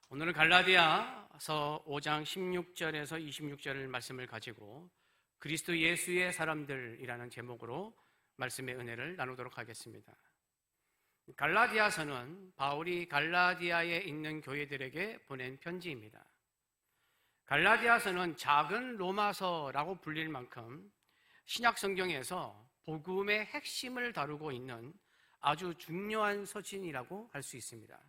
오늘은 갈라디아서 5장 16절에서 26절 말씀을 가지고 그리스도 예수의 사람들이라는 제목으로 말씀의 은혜를 나누도록 하겠습니다. 갈라디아서는 바울이 갈라디아에 있는 교회들에게 보낸 편지입니다. 갈라디아서는 작은 로마서라고 불릴 만큼 신약 성경에서 복음의 핵심을 다루고 있는 아주 중요한 서신이라고 할 수 있습니다.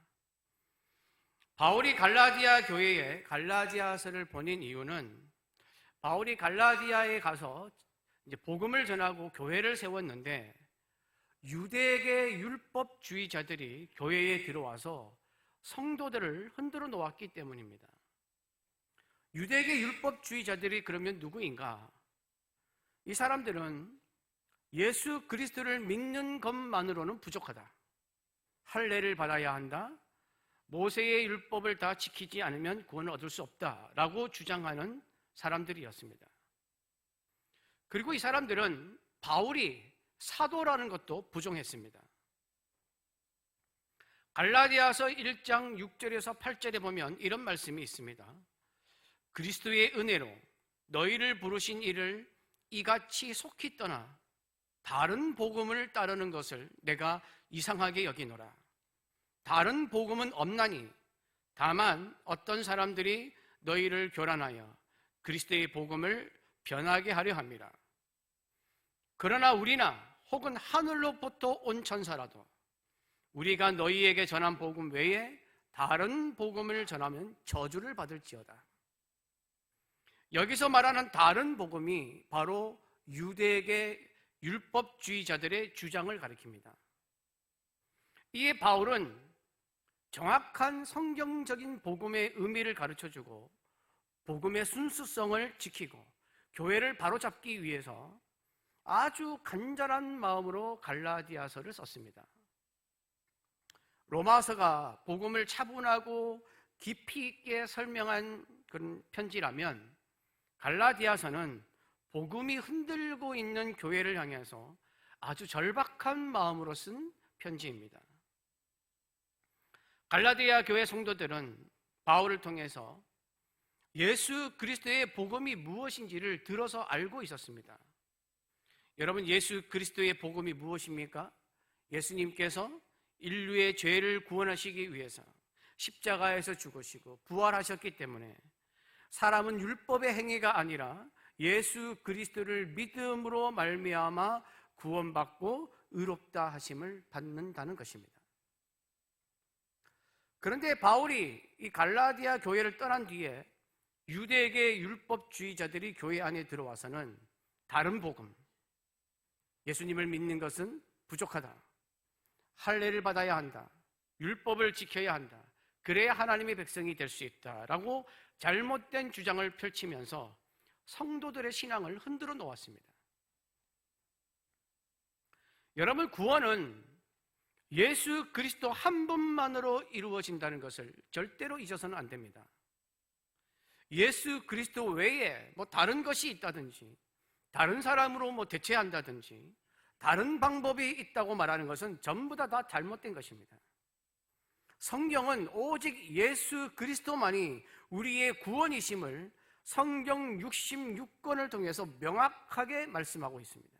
바울이 갈라디아 교회에 갈라디아서를 보낸 이유는 바울이 갈라디아에 가서 이제 복음을 전하고 교회를 세웠는데 유대계 율법주의자들이 교회에 들어와서 성도들을 흔들어 놓았기 때문입니다. 유대계 율법주의자들이 그러면 누구인가? 이 사람들은 예수 그리스도를 믿는 것만으로는 부족하다. 할례를 받아야 한다. 모세의 율법을 다 지키지 않으면 구원을 얻을 수 없다라고 주장하는 사람들이었습니다. 그리고 이 사람들은 바울이 사도라는 것도 부정했습니다. 갈라디아서 1장 6절에서 8절에 보면 이런 말씀이 있습니다. 그리스도의 은혜로 너희를 부르신 이를 이같이 속히 떠나 다른 복음을 따르는 것을 내가 이상하게 여기노라. 다른 복음은 없나니 다만 어떤 사람들이 너희를 교란하여 그리스도의 복음을 변하게 하려 합니다. 그러나 우리나 혹은 하늘로부터 온 천사라도 우리가 너희에게 전한 복음 외에 다른 복음을 전하면 저주를 받을지어다. 여기서 말하는 다른 복음이 바로 유대계 율법주의자들의 주장을 가리킵니다. 이에 바울은 정확한 성경적인 복음의 의미를 가르쳐주고 복음의 순수성을 지키고 교회를 바로잡기 위해서 아주 간절한 마음으로 갈라디아서를 썼습니다. 로마서가 복음을 차분하고 깊이 있게 설명한 그런 편지라면 갈라디아서는 복음이 흔들고 있는 교회를 향해서 아주 절박한 마음으로 쓴 편지입니다. 갈라디아 교회 성도들은 바울을 통해서 예수 그리스도의 복음이 무엇인지를 들어서 알고 있었습니다. 여러분, 예수 그리스도의 복음이 무엇입니까? 예수님께서 인류의 죄를 구원하시기 위해서 십자가에서 죽으시고 부활하셨기 때문에 사람은 율법의 행위가 아니라 예수 그리스도를 믿음으로 말미암아 구원받고 의롭다 하심을 받는다는 것입니다. 그런데 바울이 이 갈라디아 교회를 떠난 뒤에 유대계 율법주의자들이 교회 안에 들어와서는 다른 복음, 예수님을 믿는 것은 부족하다. 할례를 받아야 한다. 율법을 지켜야 한다. 그래야 하나님의 백성이 될 수 있다라고 잘못된 주장을 펼치면서 성도들의 신앙을 흔들어 놓았습니다. 여러분, 구원은 예수 그리스도 한 분만으로 이루어진다는 것을 절대로 잊어서는 안 됩니다. 예수 그리스도 외에 다른 것이 있다든지 다른 사람으로 대체한다든지 다른 방법이 있다고 말하는 것은 전부 다 잘못된 것입니다. 성경은 오직 예수 그리스도만이 우리의 구원이심을 성경 66권을 통해서 명확하게 말씀하고 있습니다.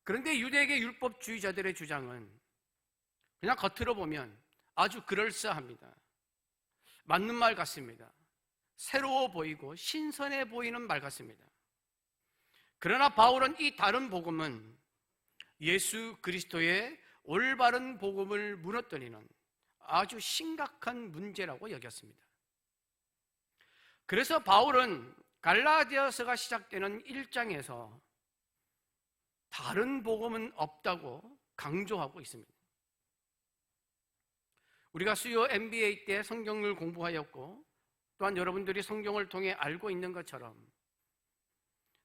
그런데 유대계 율법주의자들의 주장은 그냥 겉으로 보면 아주 그럴싸합니다. 맞는 말 같습니다. 새로워 보이고 신선해 보이는 말 같습니다. 그러나 바울은 이 다른 복음은 예수 그리스도의 올바른 복음을 무너뜨리는 아주 심각한 문제라고 여겼습니다. 그래서 바울은 갈라디아서가 시작되는 1장에서 다른 복음은 없다고 강조하고 있습니다. 우리가 수요 MBA 때 성경을 공부하였고 또한 여러분들이 성경을 통해 알고 있는 것처럼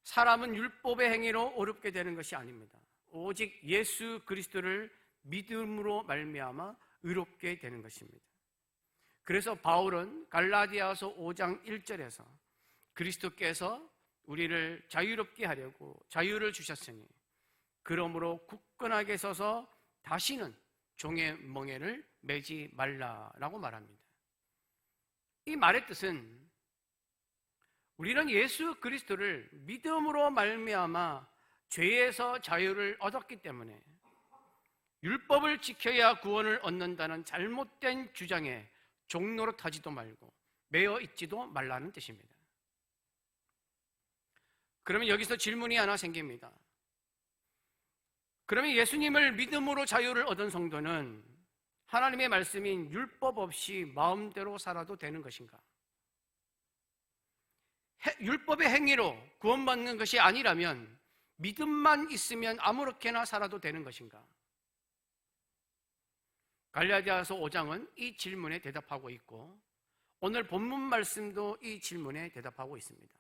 사람은 율법의 행위로 어렵게 되는 것이 아닙니다. 오직 예수 그리스도를 믿음으로 말미암아 의롭게 되는 것입니다. 그래서 바울은 갈라디아서 5장 1절에서 그리스도께서 우리를 자유롭게 하려고 자유를 주셨으니 그러므로 굳건하게 서서 다시는 종의 멍에를 매지 말라라고 말합니다. 이 말의 뜻은 우리는 예수 그리스도를 믿음으로 말미암아 죄에서 자유를 얻었기 때문에 율법을 지켜야 구원을 얻는다는 잘못된 주장에 종노릇하지도 말고 매여 있지도 말라는 뜻입니다. 그러면 여기서 질문이 하나 생깁니다. 그러면 예수님을 믿음으로 자유를 얻은 성도는 하나님의 말씀인 율법 없이 마음대로 살아도 되는 것인가? 율법의 행위로 구원받는 것이 아니라면 믿음만 있으면 아무렇게나 살아도 되는 것인가? 갈라디아서 5장은 이 질문에 대답하고 있고 오늘 본문 말씀도 이 질문에 대답하고 있습니다.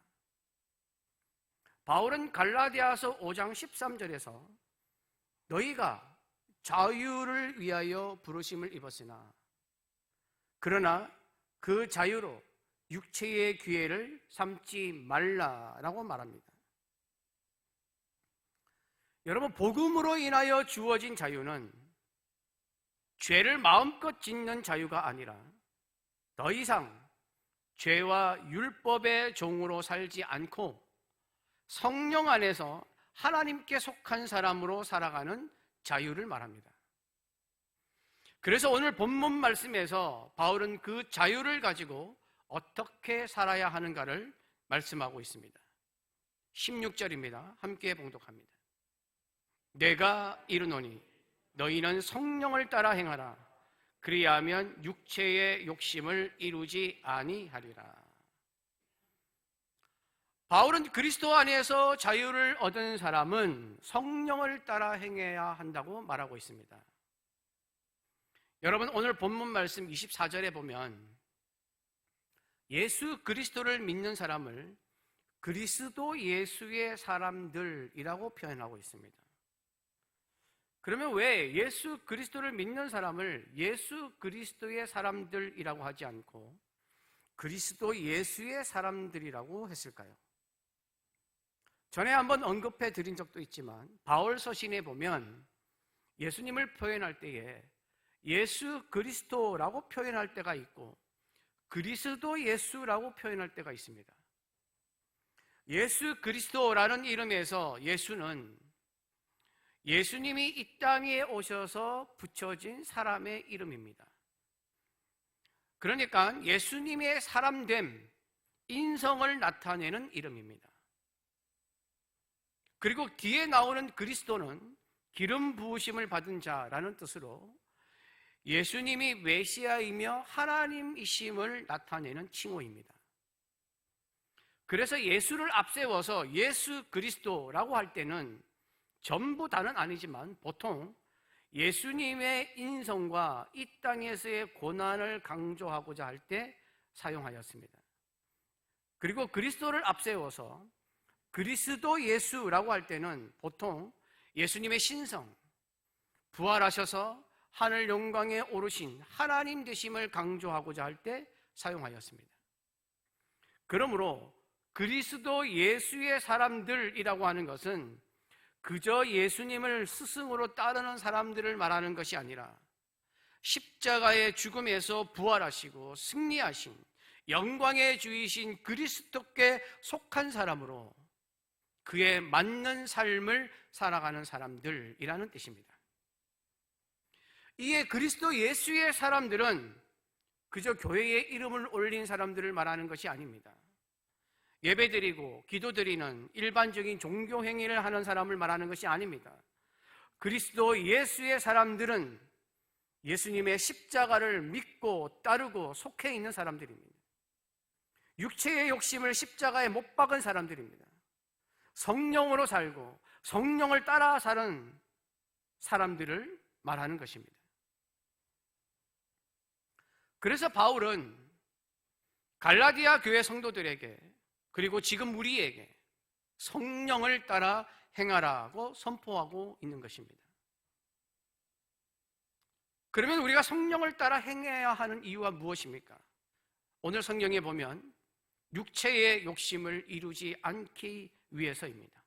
바울은 갈라디아서 5장 13절에서 너희가 자유를 위하여 부르심을 입었으나 그러나 그 자유로 육체의 기회를 삼지 말라라고 말합니다. 여러분, 복음으로 인하여 주어진 자유는 죄를 마음껏 짓는 자유가 아니라 더 이상 죄와 율법의 종으로 살지 않고 성령 안에서 하나님께 속한 사람으로 살아가는 자유를 말합니다. 그래서 오늘 본문 말씀에서 바울은 그 자유를 가지고 어떻게 살아야 하는가를 말씀하고 있습니다. 16절입니다. 함께 봉독합니다. 내가 이르노니 너희는 성령을 따라 행하라. 그리하면 육체의 욕심을 이루지 아니하리라. 바울은 그리스도 안에서 자유를 얻은 사람은 성령을 따라 행해야 한다고 말하고 있습니다. 여러분, 오늘 본문 말씀 24절에 보면 예수 그리스도를 믿는 사람을 그리스도 예수의 사람들이라고 표현하고 있습니다. 그러면 왜 예수 그리스도를 믿는 사람을 예수 그리스도의 사람들이라고 하지 않고 그리스도 예수의 사람들이라고 했을까요? 전에 한번 언급해 드린 적도 있지만 바울 서신에 보면 예수님을 표현할 때에 예수 그리스도라고 표현할 때가 있고 그리스도 예수라고 표현할 때가 있습니다. 예수 그리스도라는 이름에서 예수는 예수님이 이 땅에 오셔서 붙여진 사람의 이름입니다. 그러니까 예수님의 사람됨, 인성을 나타내는 이름입니다. 그리고 뒤에 나오는 그리스도는 기름 부으심을 받은 자라는 뜻으로 예수님이 메시아이며 하나님이심을 나타내는 칭호입니다. 그래서 예수를 앞세워서 예수 그리스도라고 할 때는 전부 다는 아니지만 보통 예수님의 인성과 이 땅에서의 고난을 강조하고자 할 때 사용하였습니다. 그리고 그리스도를 앞세워서 그리스도 예수라고 할 때는 보통 예수님의 신성, 부활하셔서 하늘 영광에 오르신 하나님 되심을 강조하고자 할 때 사용하였습니다. 그러므로 그리스도 예수의 사람들이라고 하는 것은 그저 예수님을 스승으로 따르는 사람들을 말하는 것이 아니라 십자가의 죽음에서 부활하시고 승리하신 영광의 주이신 그리스도께 속한 사람으로 그에 맞는 삶을 살아가는 사람들이라는 뜻입니다. 이에 그리스도 예수의 사람들은 그저 교회에 이름을 올린 사람들을 말하는 것이 아닙니다. 예배드리고 기도드리는 일반적인 종교 행위를 하는 사람을 말하는 것이 아닙니다. 그리스도 예수의 사람들은 예수님의 십자가를 믿고 따르고 속해 있는 사람들입니다. 육체의 욕심을 십자가에 못 박은 사람들입니다. 성령으로 살고 성령을 따라 사는 사람들을 말하는 것입니다. 그래서 바울은 갈라디아 교회 성도들에게 그리고 지금 우리에게 성령을 따라 행하라고 선포하고 있는 것입니다. 그러면 우리가 성령을 따라 행해야 하는 이유가 무엇입니까? 오늘 성경에 보면 육체의 욕심을 이루지 않기 위해서입니다.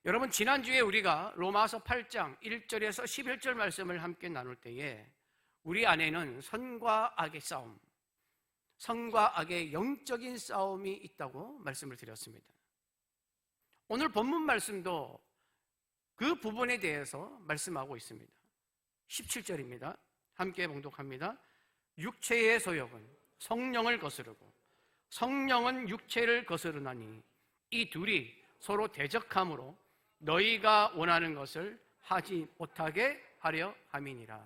여러분, 지난주에 우리가 로마서 8장 1절에서 11절 말씀을 함께 나눌 때에 우리 안에는 선과 악의 싸움, 선과 악의 영적인 싸움이 있다고 말씀을 드렸습니다. 오늘 본문 말씀도 그 부분에 대해서 말씀하고 있습니다. 17절입니다. 함께 봉독합니다. 육체의 소욕은 성령을 거스르고 성령은 육체를 거스르나니 이 둘이 서로 대적함으로 너희가 원하는 것을 하지 못하게 하려 함이니라.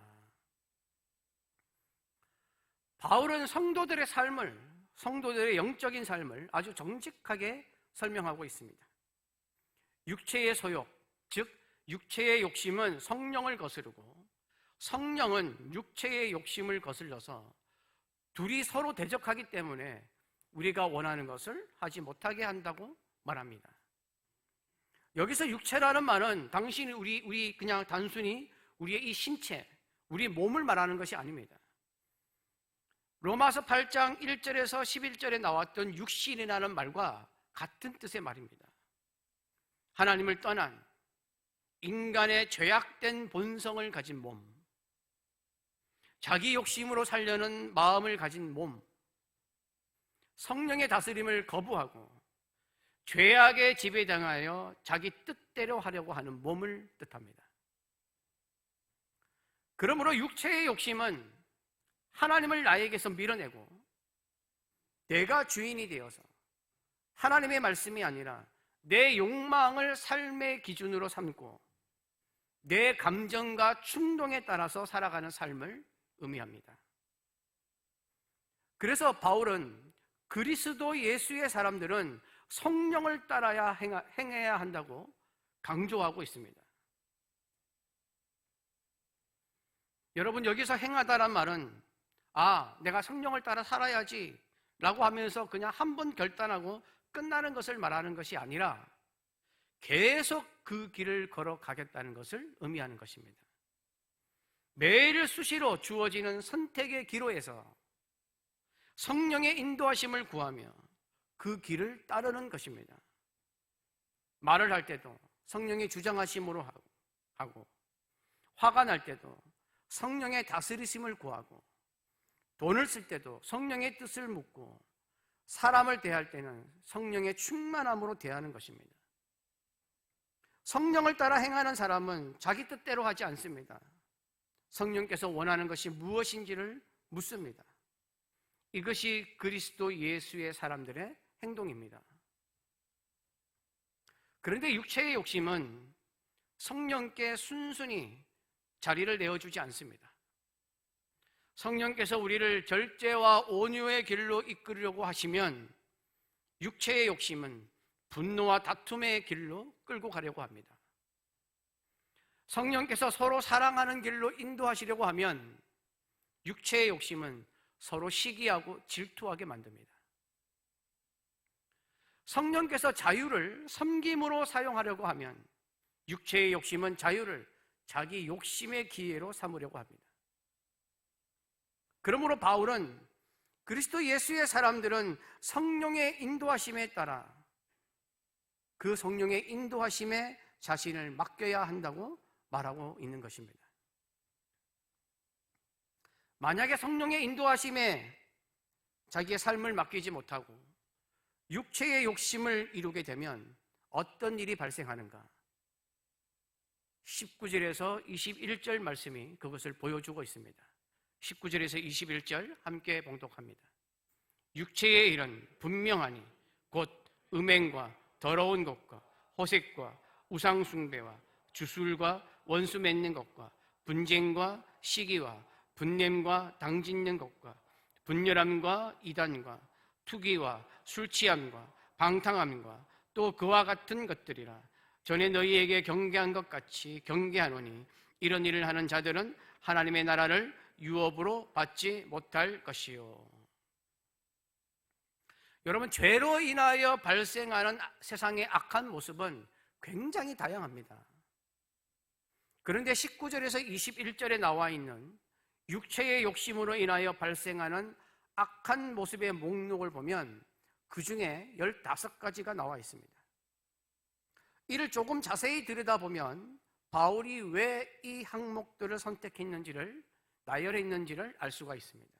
바울은 성도들의 삶을, 성도들의 영적인 삶을 아주 정직하게 설명하고 있습니다. 육체의 소욕, 즉 육체의 욕심은 성령을 거스르고 성령은 육체의 욕심을 거슬러서 둘이 서로 대적하기 때문에 우리가 원하는 것을 하지 못하게 한다고 말합니다. 여기서 육체라는 말은 당신이 우리 그냥 단순히 우리의 이 신체, 우리 몸을 말하는 것이 아닙니다. 로마서 8장 1절에서 11절에 나왔던 육신이라는 말과 같은 뜻의 말입니다. 하나님을 떠난 인간의 죄악된 본성을 가진 몸, 자기 욕심으로 살려는 마음을 가진 몸, 성령의 다스림을 거부하고 죄악에 지배당하여 자기 뜻대로 하려고 하는 몸을 뜻합니다. 그러므로 육체의 욕심은 하나님을 나에게서 밀어내고 내가 주인이 되어서 하나님의 말씀이 아니라 내 욕망을 삶의 기준으로 삼고 내 감정과 충동에 따라서 살아가는 삶을 의미합니다. 그래서 바울은 그리스도 예수의 사람들은 성령을 따라야 행해야 한다고 강조하고 있습니다. 여러분, 여기서 행하다란 말은 내가 성령을 따라 살아야지 라고 하면서 그냥 한 번 결단하고 끝나는 것을 말하는 것이 아니라 계속 그 길을 걸어가겠다는 것을 의미하는 것입니다. 매일 수시로 주어지는 선택의 기로에서 성령의 인도하심을 구하며 그 길을 따르는 것입니다. 말을 할 때도 성령의 주장하심으로 하고, 화가 날 때도 성령의 다스리심을 구하고, 돈을 쓸 때도 성령의 뜻을 묻고, 사람을 대할 때는 성령의 충만함으로 대하는 것입니다. 성령을 따라 행하는 사람은 자기 뜻대로 하지 않습니다. 성령께서 원하는 것이 무엇인지를 묻습니다. 이것이 그리스도 예수의 사람들의 행동입니다. 그런데 육체의 욕심은 성령께 순순히 자리를 내어주지 않습니다. 성령께서 우리를 절제와 온유의 길로 이끌려고 하시면 육체의 욕심은 분노와 다툼의 길로 끌고 가려고 합니다. 성령께서 서로 사랑하는 길로 인도하시려고 하면 육체의 욕심은 서로 시기하고 질투하게 만듭니다. 성령께서 자유를 섬김으로 사용하려고 하면 육체의 욕심은 자유를 자기 욕심의 기회로 삼으려고 합니다. 그러므로 바울은 그리스도 예수의 사람들은 성령의 인도하심에 따라 그 성령의 인도하심에 자신을 맡겨야 한다고 말하고 있는 것입니다. 만약에 성령의 인도하심에 자기의 삶을 맡기지 못하고 육체의 욕심을 이루게 되면 어떤 일이 발생하는가? 19절에서 21절 말씀이 그것을 보여주고 있습니다. 19절에서 21절 함께 봉독합니다. 육체의 일은 분명하니 곧 음행과 더러운 것과 호색과 우상숭배와 주술과 원수 맺는 것과 분쟁과 시기와 분냄과 당짓는 것과 분열함과 이단과 투기와 술취함과 방탕함과 또 그와 같은 것들이라. 전에 너희에게 경계한 것 같이 경계하노니 이런 일을 하는 자들은 하나님의 나라를 유업으로 받지 못할 것이요. 여러분, 죄로 인하여 발생하는 세상의 악한 모습은 굉장히 다양합니다. 그런데 19절에서 21절에 나와 있는 육체의 욕심으로 인하여 발생하는 악한 모습의 목록을 보면 그 중에 15가지가 나와 있습니다. 이를 조금 자세히 들여다보면 바울이 왜 이 항목들을 선택했는지를, 나열했는지를 알 수가 있습니다.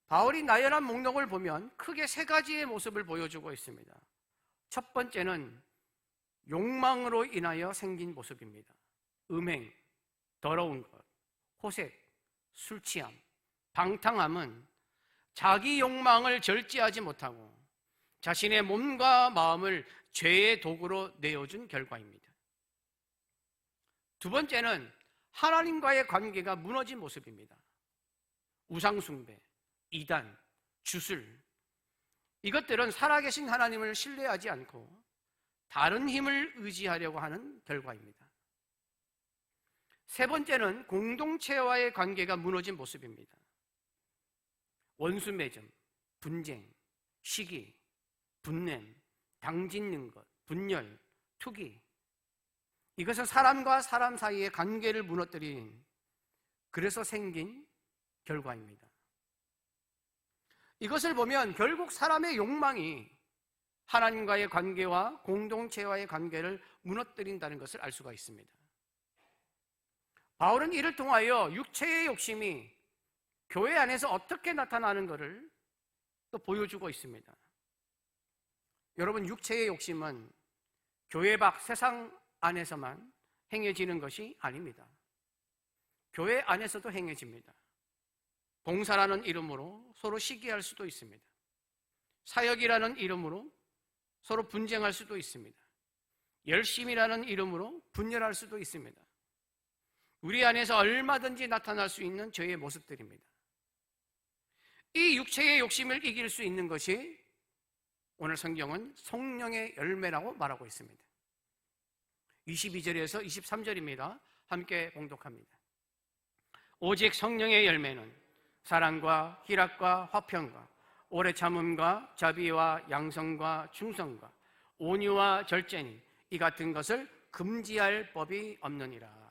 바울이 나열한 목록을 보면 크게 세 가지의 모습을 보여주고 있습니다. 첫 번째는 욕망으로 인하여 생긴 모습입니다. 음행, 더러운 것, 호색, 술 취함, 방탕함은 자기 욕망을 절제하지 못하고 자신의 몸과 마음을 죄의 도구로 내어준 결과입니다. 두 번째는 하나님과의 관계가 무너진 모습입니다. 우상숭배, 이단, 주술, 이것들은 살아계신 하나님을 신뢰하지 않고 다른 힘을 의지하려고 하는 결과입니다. 세 번째는 공동체와의 관계가 무너진 모습입니다. 원수매점, 분쟁, 시기, 분냄, 당짓는 것, 분열, 투기, 이것은 사람과 사람 사이의 관계를 무너뜨린, 그래서 생긴 결과입니다. 이것을 보면 결국 사람의 욕망이 하나님과의 관계와 공동체와의 관계를 무너뜨린다는 것을 알 수가 있습니다. 바울은 이를 통하여 육체의 욕심이 교회 안에서 어떻게 나타나는 것을 또 보여주고 있습니다. 여러분, 육체의 욕심은 교회 밖 세상 안에서만 행해지는 것이 아닙니다. 교회 안에서도 행해집니다. 봉사라는 이름으로 서로 시기할 수도 있습니다. 사역이라는 이름으로 서로 분쟁할 수도 있습니다. 열심이라는 이름으로 분열할 수도 있습니다. 우리 안에서 얼마든지 나타날 수 있는 죄의 모습들입니다. 이 육체의 욕심을 이길 수 있는 것이 오늘 성경은 성령의 열매라고 말하고 있습니다. 22절에서 23절입니다. 함께 봉독합니다. 오직 성령의 열매는 사랑과 희락과 화평과 오래 참음과 자비와 양성과 충성과 온유와 절제니 이 같은 것을 금지할 법이 없느니라.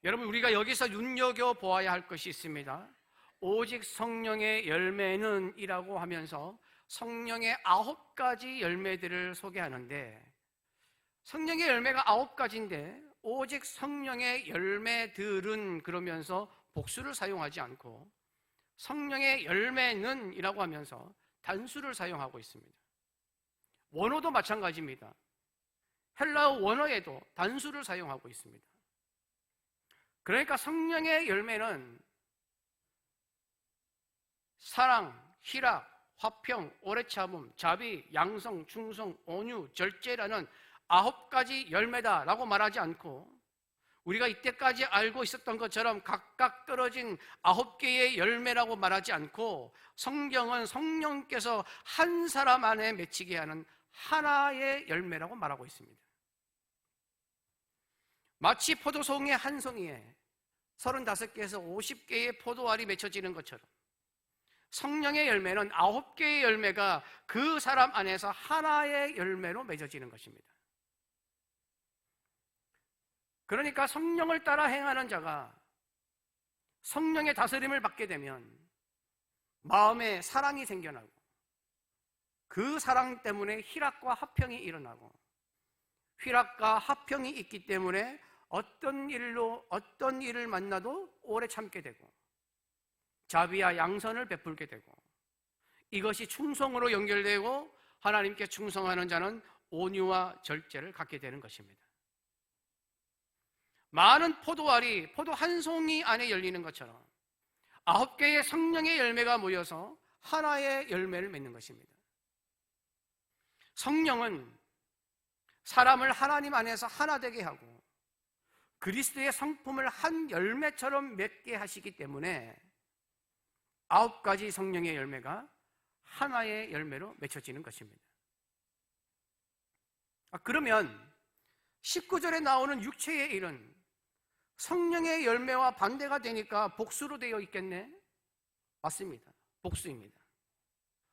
여러분, 우리가 여기서 눈여겨보아야 할 것이 있습니다. 오직 성령의 열매는 이라고 하면서 성령의 9가지 열매들을 소개하는데, 성령의 열매가 9가지인데 오직 성령의 열매들은 그러면서 복수를 사용하지 않고 성령의 열매는 이라고 하면서 단수를 사용하고 있습니다. 원어도 마찬가지입니다. 헬라어 원어에도 단수를 사용하고 있습니다. 그러니까 성령의 열매는 사랑, 희락, 화평, 오래 참음, 자비, 양성, 충성, 온유, 절제라는 9가지 열매다라고 말하지 않고, 우리가 이때까지 알고 있었던 것처럼 각각 떨어진 9개의 열매라고 말하지 않고, 성경은 성령께서 한 사람 안에 맺히게 하는 하나의 열매라고 말하고 있습니다. 마치 포도송이 한 송이에 35개에서 50개의 포도알이 맺혀지는 것처럼 성령의 열매는 9개의 열매가 그 사람 안에서 하나의 열매로 맺어지는 것입니다. 그러니까 성령을 따라 행하는 자가 성령의 다스림을 받게 되면 마음에 사랑이 생겨나고, 그 사랑 때문에 희락과 화평이 일어나고, 희락과 화평이 있기 때문에 어떤 일을 만나도 오래 참게 되고, 자비와 양선을 베풀게 되고, 이것이 충성으로 연결되고 하나님께 충성하는 자는 온유와 절제를 갖게 되는 것입니다. 많은 포도알이 포도 한 송이 안에 열리는 것처럼 9개의 성령의 열매가 모여서 하나의 열매를 맺는 것입니다. 성령은 사람을 하나님 안에서 하나 되게 하고 그리스도의 성품을 한 열매처럼 맺게 하시기 때문에 9가지 성령의 열매가 하나의 열매로 맺혀지는 것입니다. 그러면 19절에 나오는 육체의 일은 성령의 열매와 반대가 되니까 복수로 되어 있겠네? 맞습니다. 복수입니다.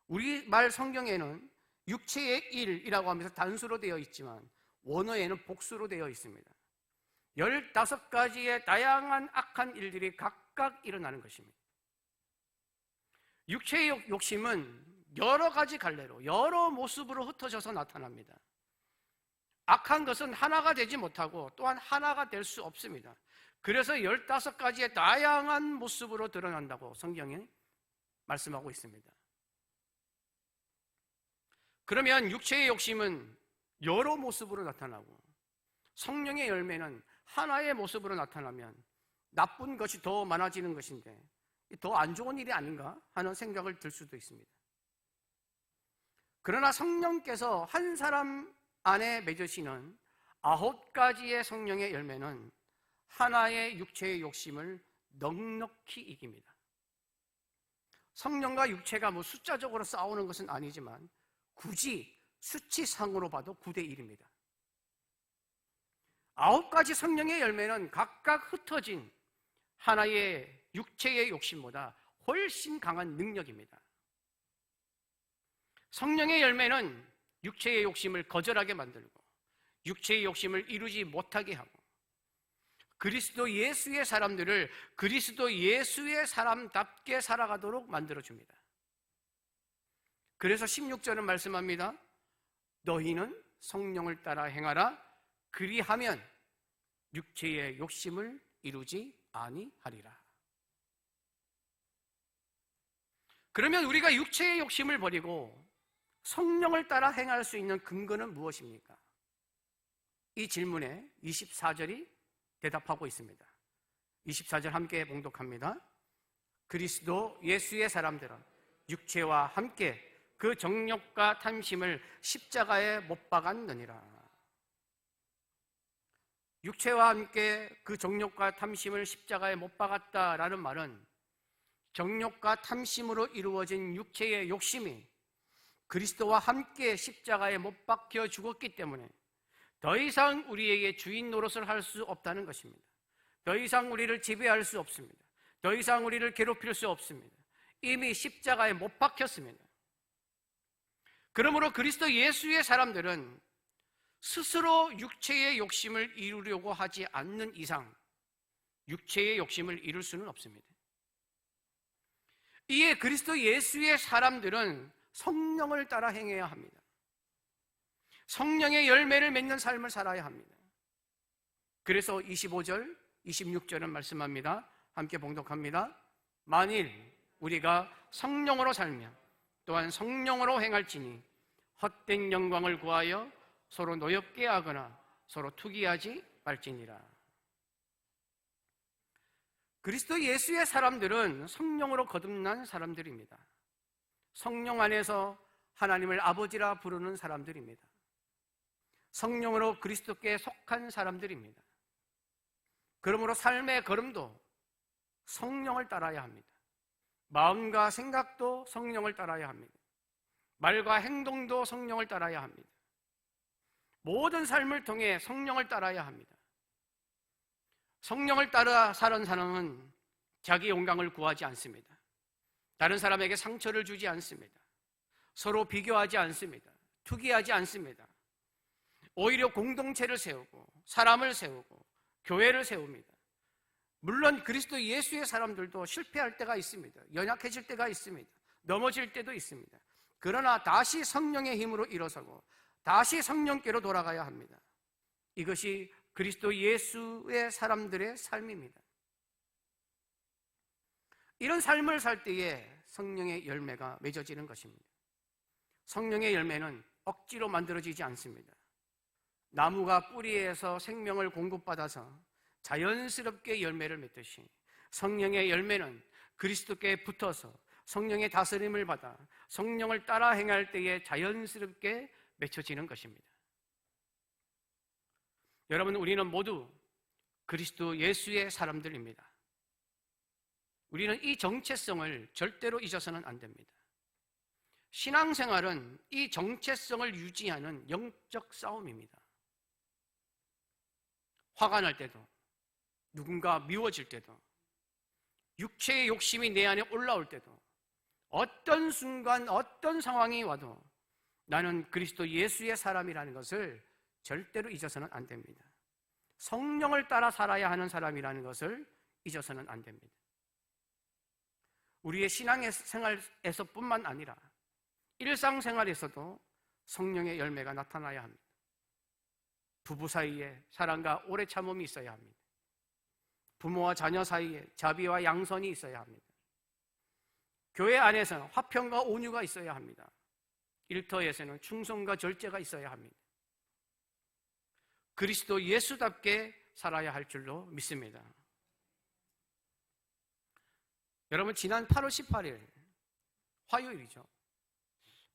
우리말 성경에는 육체의 일이라고 하면서 단수로 되어 있지만 원어에는 복수로 되어 있습니다. 15가지의 다양한 악한 일들이 각각 일어나는 것입니다. 육체의 욕심은 여러 가지 갈래로, 여러 모습으로 흩어져서 나타납니다. 악한 것은 하나가 되지 못하고 또한 하나가 될 수 없습니다. 그래서 15가지의 다양한 모습으로 드러난다고 성경에 말씀하고 있습니다. 그러면 육체의 욕심은 여러 모습으로 나타나고 성령의 열매는 하나의 모습으로 나타나면 나쁜 것이 더 많아지는 것인데 더 안 좋은 일이 아닌가 하는 생각을 들 수도 있습니다. 그러나 성령께서 한 사람 안에 맺으시는 9가지의 성령의 열매는 하나의 육체의 욕심을 넉넉히 이깁니다. 성령과 육체가 숫자적으로 싸우는 것은 아니지만 굳이 수치상으로 봐도 9대1입니다. 9가지 성령의 열매는 각각 흩어진 하나의 육체의 욕심보다 훨씬 강한 능력입니다. 성령의 열매는 육체의 욕심을 거절하게 만들고 육체의 욕심을 이루지 못하게 하고 그리스도 예수의 사람들을 그리스도 예수의 사람답게 살아가도록 만들어줍니다. 그래서 16절은 말씀합니다. 너희는 성령을 따라 행하라. 그리하면 육체의 욕심을 이루지 아니하리라. 그러면 우리가 육체의 욕심을 버리고 성령을 따라 행할 수 있는 근거는 무엇입니까? 이 질문에 24절이 대답하고 있습니다. 24절 함께 봉독합니다. 그리스도 예수의 사람들은 육체와 함께 그 정욕과 탐심을 십자가에 못 박았느니라. 육체와 함께 그 정욕과 탐심을 십자가에 못 박았다라는 말은 정욕과 탐심으로 이루어진 육체의 욕심이 그리스도와 함께 십자가에 못 박혀 죽었기 때문에 더 이상 우리에게 주인 노릇을 할 수 없다는 것입니다. 더 이상 우리를 지배할 수 없습니다. 더 이상 우리를 괴롭힐 수 없습니다. 이미 십자가에 못 박혔습니다. 그러므로 그리스도 예수의 사람들은 스스로 육체의 욕심을 이루려고 하지 않는 이상 육체의 욕심을 이룰 수는 없습니다. 이에 그리스도 예수의 사람들은 성령을 따라 행해야 합니다. 성령의 열매를 맺는 삶을 살아야 합니다. 그래서 25절, 26절은 말씀합니다. 함께 봉독합니다. 만일 우리가 성령으로 살면 또한 성령으로 행할지니 헛된 영광을 구하여 서로 노엽게 하거나 서로 투기하지 말지니라. 그리스도 예수의 사람들은 성령으로 거듭난 사람들입니다. 성령 안에서 하나님을 아버지라 부르는 사람들입니다. 성령으로 그리스도께 속한 사람들입니다. 그러므로 삶의 걸음도 성령을 따라야 합니다. 마음과 생각도 성령을 따라야 합니다. 말과 행동도 성령을 따라야 합니다. 모든 삶을 통해 성령을 따라야 합니다. 성령을 따라 사는 사람은 자기 영광을 구하지 않습니다. 다른 사람에게 상처를 주지 않습니다. 서로 비교하지 않습니다. 투기하지 않습니다. 오히려 공동체를 세우고 사람을 세우고 교회를 세웁니다. 물론 그리스도 예수의 사람들도 실패할 때가 있습니다. 연약해질 때가 있습니다. 넘어질 때도 있습니다. 그러나 다시 성령의 힘으로 일어서고 다시 성령께로 돌아가야 합니다. 이것이 그리스도 예수의 사람들의 삶입니다. 이런 삶을 살 때에 성령의 열매가 맺어지는 것입니다. 성령의 열매는 억지로 만들어지지 않습니다. 나무가 뿌리에서 생명을 공급받아서 자연스럽게 열매를 맺듯이 성령의 열매는 그리스도께 붙어서 성령의 다스림을 받아 성령을 따라 행할 때에 자연스럽게 맺혀지는 것입니다. 여러분, 우리는 모두 그리스도 예수의 사람들입니다. 우리는 이 정체성을 절대로 잊어서는 안 됩니다. 신앙생활은 이 정체성을 유지하는 영적 싸움입니다. 화가 날 때도, 누군가 미워질 때도, 육체의 욕심이 내 안에 올라올 때도, 어떤 순간, 어떤 상황이 와도 나는 그리스도 예수의 사람이라는 것을 절대로 잊어서는 안 됩니다. 성령을 따라 살아야 하는 사람이라는 것을 잊어서는 안 됩니다. 우리의 신앙의 생활에서뿐만 아니라 일상생활에서도 성령의 열매가 나타나야 합니다. 부부 사이에 사랑과 오래 참음이 있어야 합니다. 부모와 자녀 사이에 자비와 양선이 있어야 합니다. 교회 안에서는 화평과 온유가 있어야 합니다. 일터에서는 충성과 절제가 있어야 합니다. 그리스도 예수답게 살아야 할 줄로 믿습니다. 여러분, 지난 8월 18일 화요일이죠.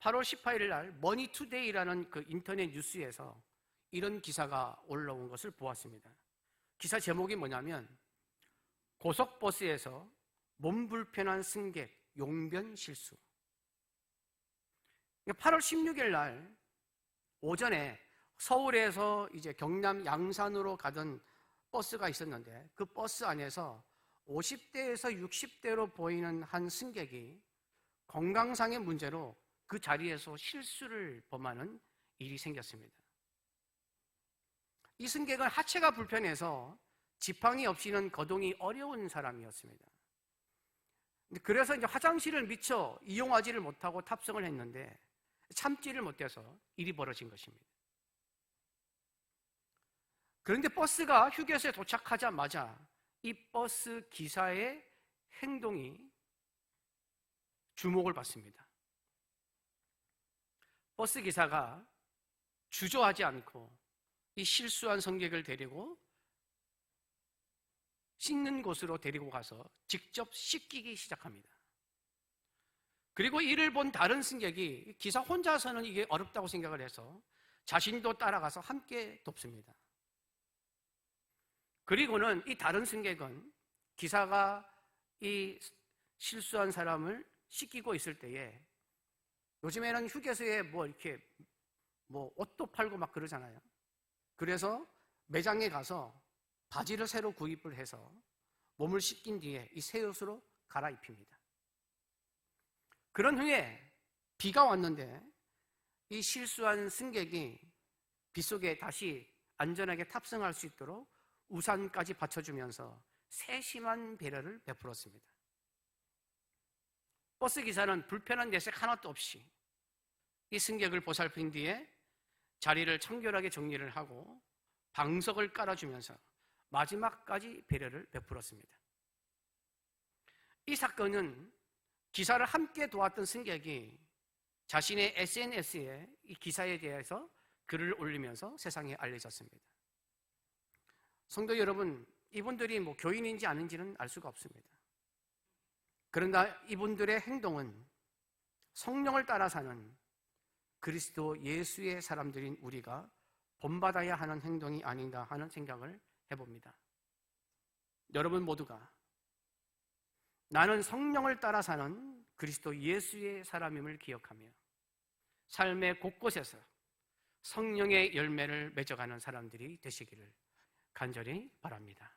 8월 18일 날 머니투데이라는 그 인터넷 뉴스에서 이런 기사가 올라온 것을 보았습니다. 기사 제목이 뭐냐면 고속버스에서 몸 불편한 승객 용변 실수. 8월 16일 날 오전에 서울에서 이제 경남 양산으로 가던 버스가 있었는데 그 버스 안에서 50대에서 60대로 보이는 한 승객이 건강상의 문제로 그 자리에서 실수를 범하는 일이 생겼습니다. 이 승객은 하체가 불편해서 지팡이 없이는 거동이 어려운 사람이었습니다. 그래서 이제 화장실을 미처 이용하지를 못하고 탑승을 했는데 참지를 못해서 일이 벌어진 것입니다. 그런데 버스가 휴게소에 도착하자마자 이 버스 기사의 행동이 주목을 받습니다. 버스 기사가 주저하지 않고 이 실수한 승객을 데리고 씻는 곳으로 데리고 가서 직접 씻기기 시작합니다. 그리고 이를 본 다른 승객이 기사 혼자서는 이게 어렵다고 생각을 해서 자신도 따라가서 함께 돕습니다. 그리고는 이 다른 승객은 기사가 이 실수한 사람을 씻기고 있을 때에 요즘에는 휴게소에 이렇게 옷도 팔고 막 그러잖아요. 그래서 매장에 가서 바지를 새로 구입을 해서 몸을 씻긴 뒤에 이 새 옷으로 갈아입힙니다. 그런 후에 비가 왔는데 이 실수한 승객이 빗속에 다시 안전하게 탑승할 수 있도록 우산까지 받쳐주면서 세심한 배려를 베풀었습니다. 버스 기사는 불편한 내색 하나도 없이 이 승객을 보살핀 뒤에 자리를 청결하게 정리를 하고 방석을 깔아주면서 마지막까지 배려를 베풀었습니다. 이 사건은 기사를 함께 도왔던 승객이 자신의 SNS에 이 기사에 대해서 글을 올리면서 세상에 알려졌습니다. 성도 여러분, 이분들이 교인인지 아닌지는 알 수가 없습니다. 그러나 이분들의 행동은 성령을 따라 사는 그리스도 예수의 사람들인 우리가 본받아야 하는 행동이 아닌가 하는 생각을 해봅니다. 여러분 모두가 나는 성령을 따라 사는 그리스도 예수의 사람임을 기억하며 삶의 곳곳에서 성령의 열매를 맺어가는 사람들이 되시기를 간절히 바랍니다.